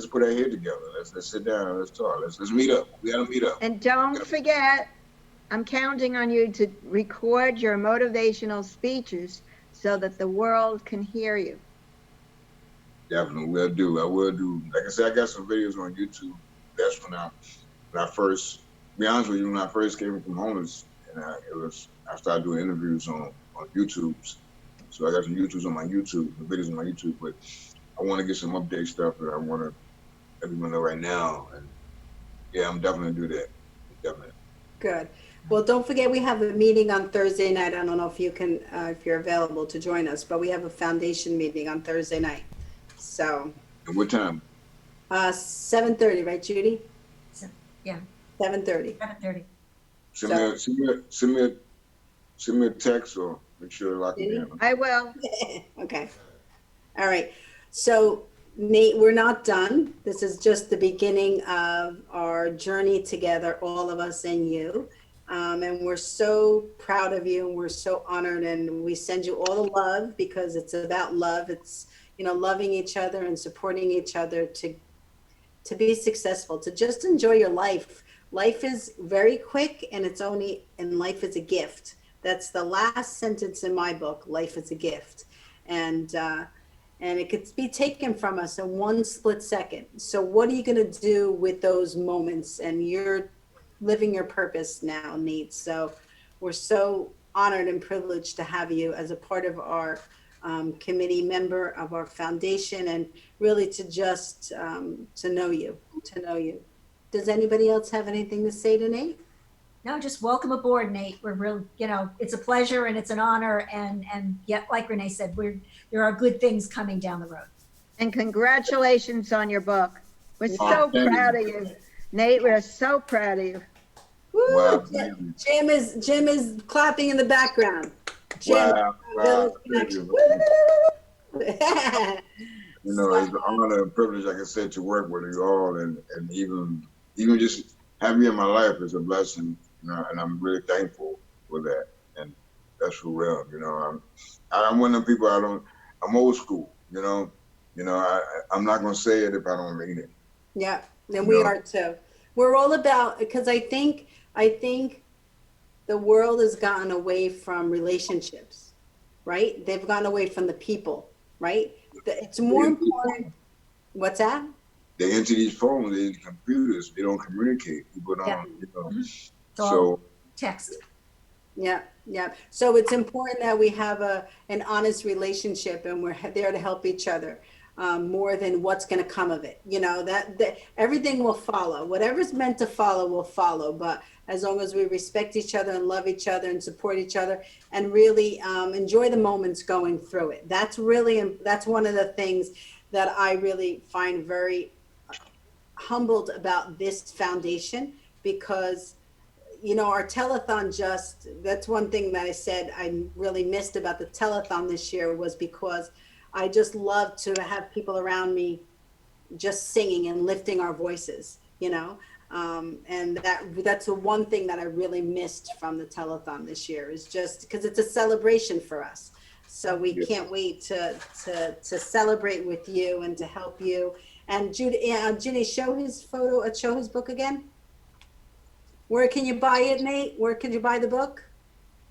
C: put our head together. Let's sit down and let's talk. Let's meet up. We gotta meet up.
D: And don't forget, I'm counting on you to record your motivational speeches so that the world can hear you.
C: Definitely, will do. I will do. Like I said, I got some videos on YouTube. That's when I first, to be honest with you, when I first came from homeless, and I started doing interviews on YouTube. So I got some videos on my YouTube, but I want to get some update stuff that I want to let everyone know right now. And yeah, I'm definitely gonna do that. Definitely.
B: Good. Well, don't forget we have a meeting on Thursday night. I don't know if you can, if you're available to join us, but we have a foundation meeting on Thursday night. So.
C: And what time?
B: 7:30, right, Judy?
E: Yeah.
B: 7:30.
E: 7:30.
C: Send me a text or make sure to lock it in.
D: I will.
B: Okay. All right. So, Nate, we're not done. This is just the beginning of our journey together, all of us and you. And we're so proud of you, and we're so honored, and we send you all the love because it's about love. It's, you know, loving each other and supporting each other to be successful, to just enjoy your life. Life is very quick, and life is a gift. That's the last sentence in my book. Life is a gift. And it could be taken from us in one split second. So what are you going to do with those moments? And you're living your purpose now, Nate. So we're so honored and privileged to have you as a part of our committee, member of our foundation, and really to just to know you. Does anybody else have anything to say to Nate?
E: No, just welcome aboard, Nate. We're real, you know, it's a pleasure and it's an honor. And yet, like Renee said, there are good things coming down the road.
D: And congratulations on your book. We're so
C: thank
D: proud
C: you.
D: of you, Nate. We're so proud of you.
B: Woo!
C: Wow.
B: Jim is clapping in the background. Jim,
C: Wow. Thank you. You know, it's an honor and privilege, like I said, to work with you all, and even just having you in my life is a blessing, you know, and I'm really thankful for that. And that's for real, you know. I'm one of the people I'm old school, you know. I'm not gonna say it if I don't mean it.
B: Yeah, and we are too. We're all about, because I think the world has gotten away from relationships, right? They've gotten away from the people, right? It's more important. What's that?
C: They enter these phones, they enter computers, they don't communicate. People don't,
E: Yeah.
C: you know.
E: So text.
B: Yeah. So it's important that we have an honest relationship, and we're there to help each other more than what's going to come of it. You know, that everything will follow. Whatever's meant to follow will follow. But as long as we respect each other and love each other and support each other and really enjoy the moments going through it. That's one of the things that I really find very humbled about this foundation, because you know, our telethon, that's one thing that I said I really missed about the telethon this year, was because I just love to have people around me just singing and lifting our voices, you know. And that's the one thing that I really missed from the telethon this year, is just because it's a celebration for us. So we can't wait to celebrate with you and to help you. And Judy, show his book again. Where can you buy it, Nate? Where can you buy the book?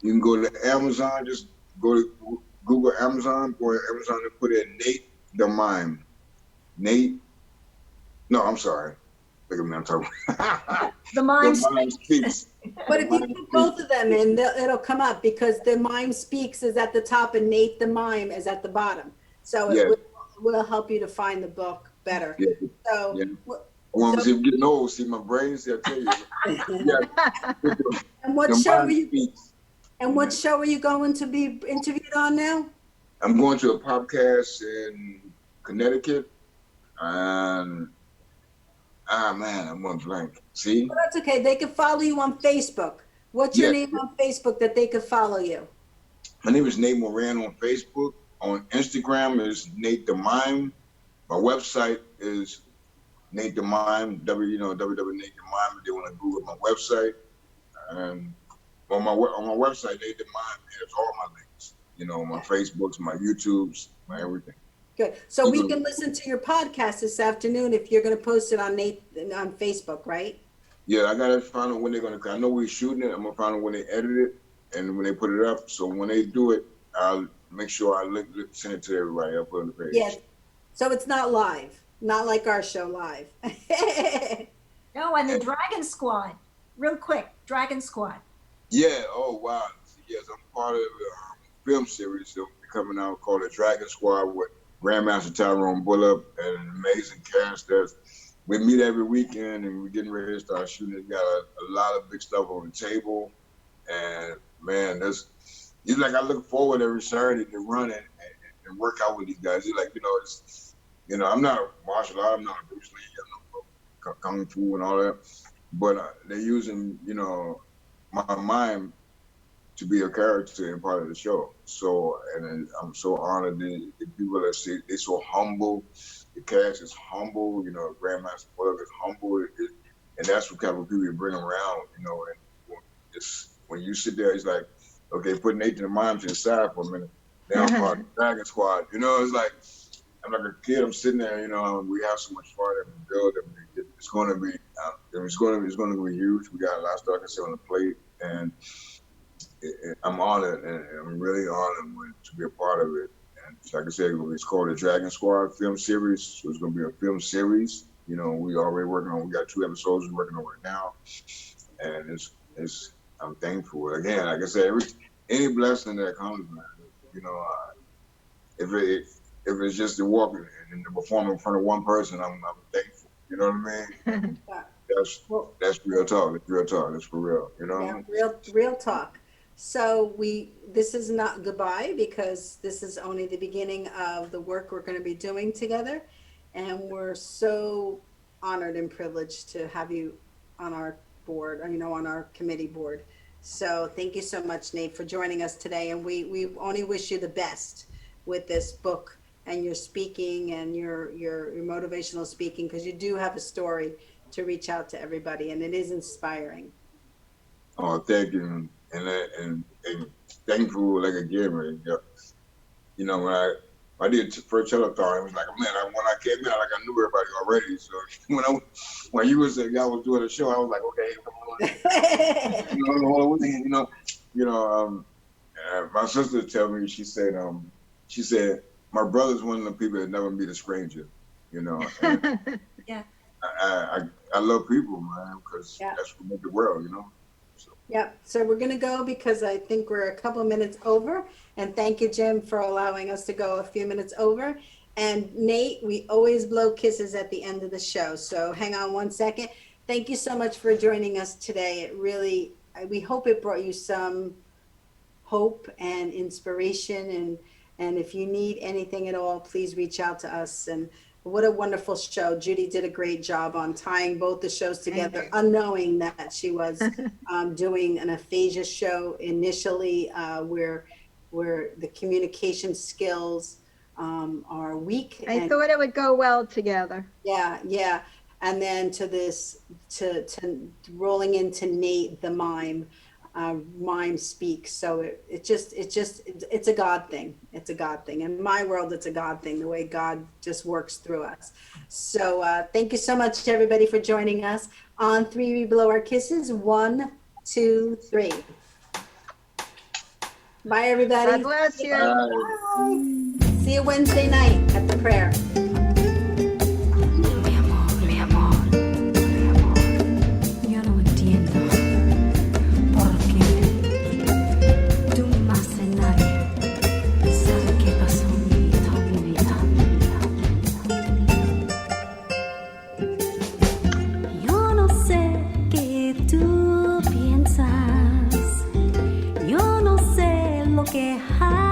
C: You can go to Amazon, just go to Google Amazon, and put in Nate the Mime. I'm sorry. Look at me, I'm talking.
E: The Mime
C: Speaks.
B: But if you put both of them in, it'll come up, because the Mime Speaks is at the top and Nate the Mime is at the bottom. So it will help you to find the book better.
C: Yeah.
B: So.
C: Yeah. I'm getting old. See my brains. I tell you.
B: And what show are you going to be interviewed on now?
C: I'm going to a podcast in Connecticut, and Ah, man, I'm on blank. See?
B: Well, that's okay. They can follow you on Facebook. What's your
C: Yeah.
B: name on Facebook that they could follow you?
C: My name is Nate Moran on Facebook. On Instagram is Nate the Mime. My website is Nate the Mime, www Nate the Mime. If they want to Google my website. And on my website, Nate the Mime has all my links. My Facebooks, my YouTubes, my everything.
B: Good. So we can listen to your podcast this afternoon if you're going to post it on Facebook, right?
C: Yeah, I gotta find out when they're gonna. I know we're shooting it. I'm gonna find out when they edit it and when they put it up. So when they do it, I'll make sure I send it to everybody. I'll put it on the page.
B: Yeah. So it's not live, not like our show live.
E: No, and the Dragon Squad, real quick, Dragon Squad.
C: Yeah. Oh wow. Yes, I'm part of a film series that will be coming out called The Dragon Squad with Grandmaster Tyrone Bullup and an amazing cast. We meet every weekend and we're getting ready to start shooting. We got a lot of big stuff on the table, and man, it's like I look forward every Saturday to run and work out with these guys. It's like I'm not a martial art, I'm not a Bruce Lee, I'm not kung fu and all that, but they're using my mind to be a character and part of the show. So, and I'm so honored that the people that say they're so humble. The cast is humble, Grandmaster Bullock is humble, and that's what kind of people you bring around, and when you sit there, it's like, okay, put Nate the Mime to the side for a minute. Now I'm part of the Dragon Squad, it's like, I'm like a kid, I'm sitting there, we have so much fun and we build, and it's going to be huge. We got a lot of stuff I can say on the plate, and I'm honored, and I'm really honored to be a part of it. And like I said, it's called the Dragon Squad film series. So it's going to be a film series. We already we got 2 episodes we're working on right now. And I'm thankful. Again, like I said, any blessing that comes, man, if it's just to walk and to perform in front of one person, I'm thankful. You know what I mean? That's real talk. It's real talk. It's for real.
B: Yeah, real talk. So this is not goodbye, because this is only the beginning of the work we're going to be doing together, and we're so honored and privileged to have you on our board, on our committee board. So thank you so much, Nate, for joining us today, and we only wish you the best with this book and your speaking and your motivational speaking, because you do have a story to reach out to everybody, and it is inspiring.
C: Oh, thank you. And thankful, like again, man. When I did first telethon, it was like, man, when I came in, like I knew everybody already. So when you was y'all was doing the show, I was like, okay, come on. My sister tell me, she said, my brother's one of the people that never meet a stranger. And
E: Yeah.
C: I love people, man, because that's what makes the world,
B: Yep. So we're going to go because I think we're a couple of minutes over. And thank you, Jim, for allowing us to go a few minutes over. And Nate, we always blow kisses at the end of the show. So hang on one second. Thank you so much for joining us today. We hope it brought you some hope and inspiration. And if you need anything at all, please reach out to us. And what a wonderful show. Judy did a great job on tying both the shows together, unknowing that she was doing an aphasia show initially, where the communication skills are weak.
D: I thought it would go well together.
B: Yeah. And then to rolling into Nate the Mime. Mime Speaks. So it's a God thing. It's a God thing. In my world, it's a God thing, the way God just works through us. So thank you so much, everybody, for joining us. On 3, we blow our kisses. 1, 2, 3. Bye, everybody.
D: God bless you.
B: Bye. See you Wednesday night at the prayer.
A: Yo no sé lo que hay.